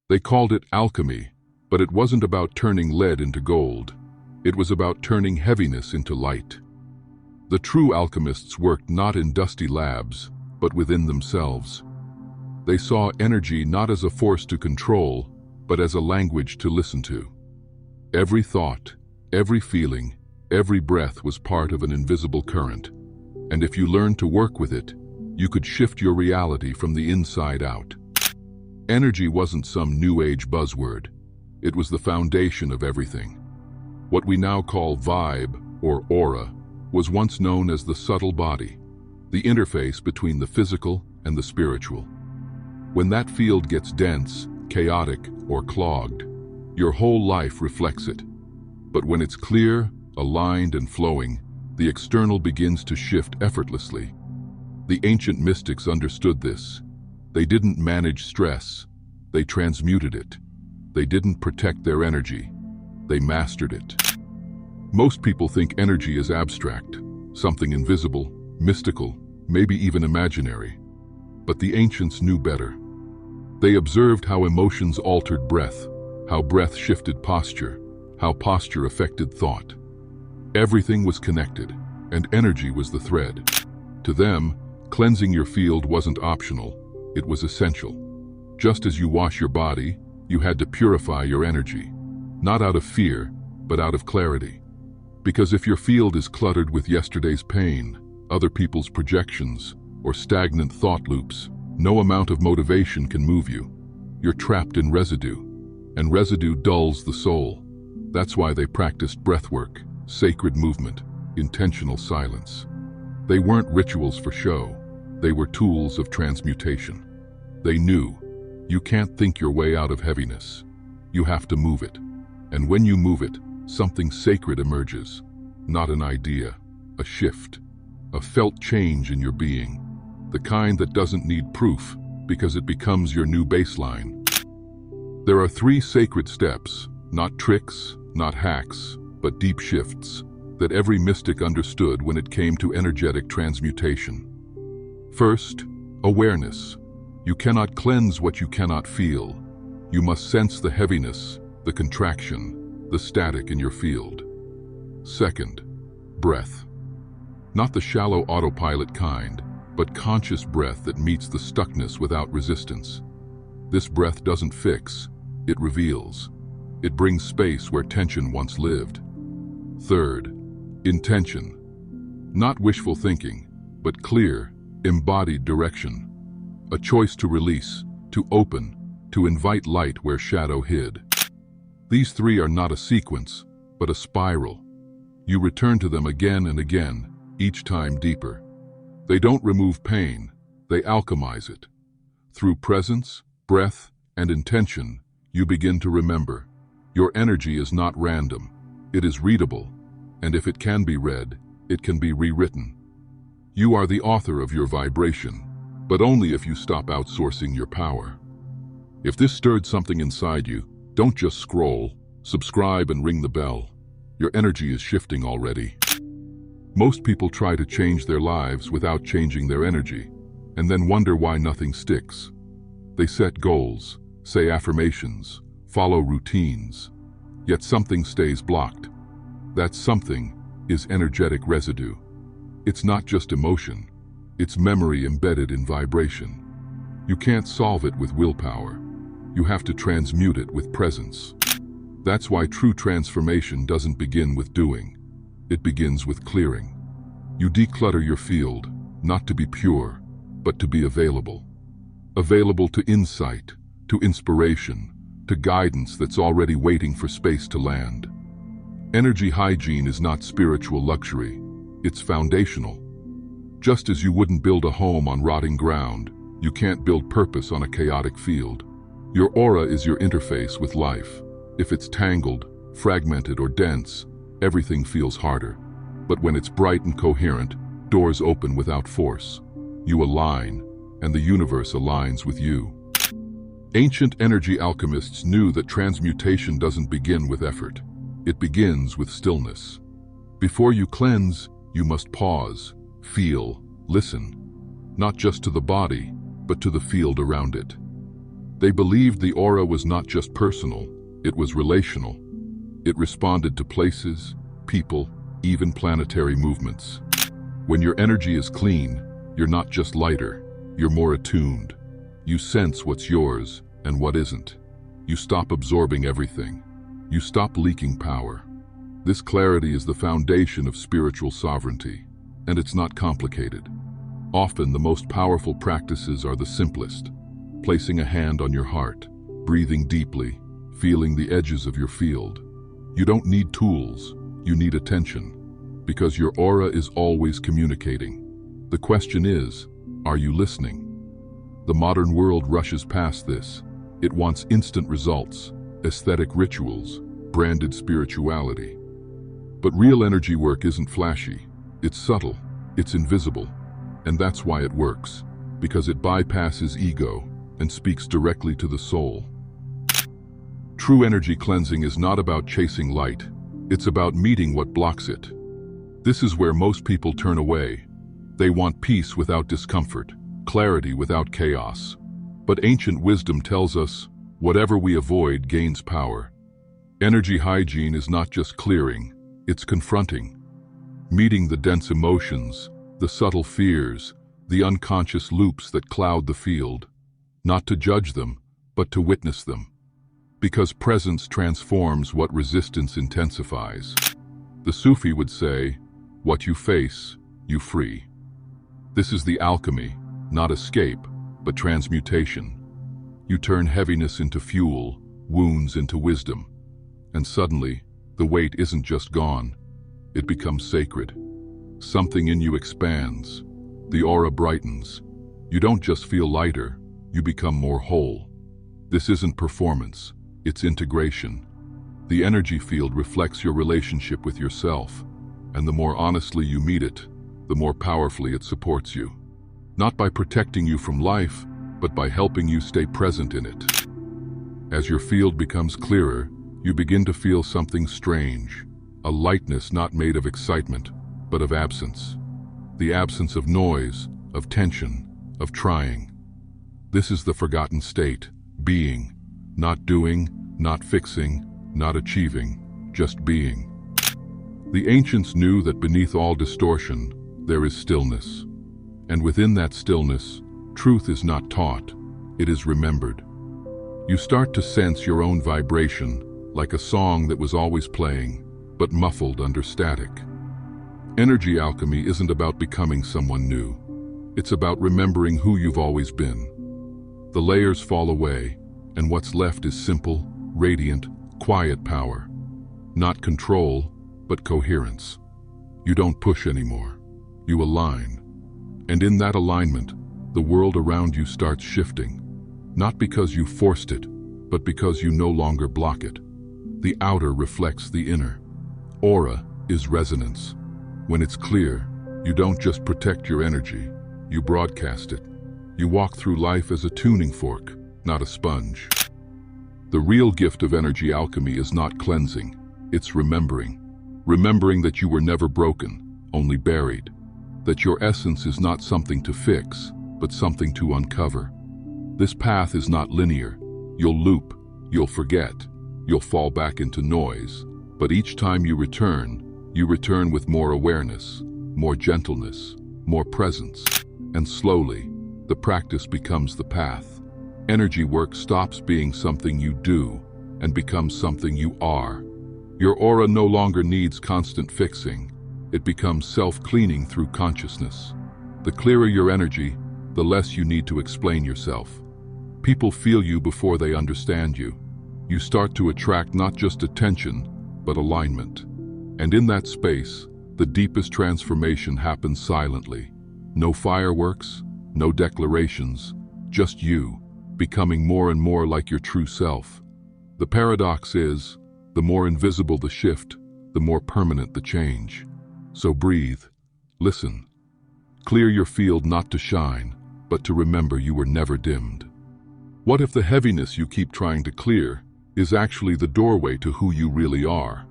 They called it alchemy, but it wasn't about turning lead into gold. It was about turning heaviness into light. The true alchemists worked not in dusty labs, but within themselves. They saw energy not as a force to control, but as a language to listen to. Every thought, every feeling, every breath was part of an invisible current, and if you learned to work with it, you could shift your reality from the inside out. Energy wasn't some new age buzzword. It was the foundation of everything. What we now call vibe or aura was once known as the subtle body, the interface between the physical and the spiritual. When that field gets dense, chaotic, or clogged, your whole life reflects it. But when it's clear, aligned, and flowing, the external begins to shift effortlessly. The ancient mystics understood this. They didn't manage stress, they transmuted it. They didn't protect their energy, they mastered it. Most people think energy is abstract, something invisible, mystical, maybe even imaginary. But the ancients knew better. They observed how emotions altered breath, how breath shifted posture, how posture affected thought. Everything was connected, and energy was the thread. To them, cleansing your field wasn't optional, it was essential. Just as you wash your body, you had to purify your energy, not out of fear, but out of clarity. Because if your field is cluttered with yesterday's pain, other people's projections, or stagnant thought loops, no amount of motivation can move you. You're trapped in residue, and residue dulls the soul. That's why they practiced breathwork, sacred movement, intentional silence. They weren't rituals for show, they were tools of transmutation. They knew, you can't think your way out of heaviness. You have to move it. And when you move it, something sacred emerges. Not an idea, a shift, a felt change in your being. The kind that doesn't need proof, because it becomes your new baseline. There are 3 sacred steps, not tricks, not hacks, but deep shifts, that every mystic understood when it came to energetic transmutation. First, awareness. You cannot cleanse what you cannot feel. You must sense the heaviness, the contraction, the static in your field. Second, breath. Not the shallow autopilot kind, but conscious breath that meets the stuckness without resistance. This breath doesn't fix, it reveals. It brings space where tension once lived. Third, intention. Not wishful thinking, but clear, embodied direction. A choice to release, to open, to invite light where shadow hid. These 3 are not a sequence, but a spiral. You return to them again and again, each time deeper. They don't remove pain, they alchemize it. Through presence, breath, and intention, you begin to remember. Your energy is not random, it is readable, and if it can be read, it can be rewritten. You are the author of your vibration, but only if you stop outsourcing your power. If this stirred something inside you, don't just scroll, subscribe and ring the bell. Your energy is shifting already. Most people try to change their lives without changing their energy, and then wonder why nothing sticks. They set goals, say affirmations, follow routines, yet something stays blocked. That something is energetic residue. It's not just emotion, it's memory embedded in vibration. You can't solve it with willpower. You have to transmute it with presence. That's why true transformation doesn't begin with doing. It begins with clearing. You declutter your field, not to be pure, but to be available. Available to insight, to inspiration, to guidance that's already waiting for space to land. Energy hygiene is not spiritual luxury, it's foundational. Just as you wouldn't build a home on rotting ground, you can't build purpose on a chaotic field. Your aura is your interface with life. If it's tangled, fragmented, or dense, everything feels harder. But when it's bright and coherent, doors open without force. You align, and the universe aligns with you. Ancient energy alchemists knew that transmutation doesn't begin with effort. It begins with stillness. Before you cleanse, you must pause, feel, listen, not just to the body, but to the field around it. They believed the aura was not just personal, it was relational. It responded to places, people, even planetary movements. When your energy is clean, you're not just lighter, you're more attuned. You sense what's yours and what isn't. You stop absorbing everything. You stop leaking power. This clarity is the foundation of spiritual sovereignty, and it's not complicated. Often the most powerful practices are the simplest. Placing a hand on your heart, breathing deeply, feeling the edges of your field. You don't need tools, you need attention, because your aura is always communicating. The question is, are you listening? The modern world rushes past this. It wants instant results, aesthetic rituals, branded spirituality. But real energy work isn't flashy. It's subtle, it's invisible, and that's why it works, because it bypasses ego and speaks directly to the soul. True energy cleansing is not about chasing light, it's about meeting what blocks it. This is where most people turn away. They want peace without discomfort, clarity without chaos. But ancient wisdom tells us, whatever we avoid gains power. Energy hygiene is not just clearing, it's confronting. Meeting the dense emotions, the subtle fears, the unconscious loops that cloud the field. Not to judge them, but to witness them. Because presence transforms what resistance intensifies. The Sufi would say, what you face, you free. This is the alchemy, not escape, but transmutation. You turn heaviness into fuel, wounds into wisdom. And suddenly, the weight isn't just gone, it becomes sacred. Something in you expands, the aura brightens. You don't just feel lighter, you become more whole. This isn't performance, it's integration. The energy field reflects your relationship with yourself, and the more honestly you meet it, the more powerfully it supports you. Not by protecting you from life, but by helping you stay present in it. As your field becomes clearer, you begin to feel something strange, a lightness not made of excitement, but of absence. The absence of noise, of tension, of trying. This is the forgotten state, being, not doing, not fixing, not achieving, just being. The ancients knew that beneath all distortion, there is stillness. And within that stillness, truth is not taught, it is remembered. You start to sense your own vibration, like a song that was always playing, but muffled under static. Energy alchemy isn't about becoming someone new. It's about remembering who you've always been. The layers fall away, and what's left is simple, radiant, quiet power. Not control, but coherence. You don't push anymore. You align. And in that alignment, the world around you starts shifting. Not because you forced it, but because you no longer block it. The outer reflects the inner. Aura is resonance. When it's clear, you don't just protect your energy, you broadcast it. You walk through life as a tuning fork, not a sponge. The real gift of energy alchemy is not cleansing, it's remembering. Remembering that you were never broken, only buried. That your essence is not something to fix, but something to uncover. This path is not linear. You'll loop, you'll forget, you'll fall back into noise. But each time you return with more awareness, more gentleness, more presence. And slowly, the practice becomes the path. Energy work stops being something you do and becomes something you are. Your aura no longer needs constant fixing. It becomes self-cleaning through consciousness. The clearer your energy, the less you need to explain yourself. People feel you before they understand you. You start to attract not just attention, but alignment. And in that space, the deepest transformation happens silently. No fireworks, no declarations, just you, becoming more and more like your true self. The paradox is, the more invisible the shift, the more permanent the change. So breathe, listen. Clear your field not to shine, but to remember you were never dimmed. What if the heaviness you keep trying to clear is actually the doorway to who you really are?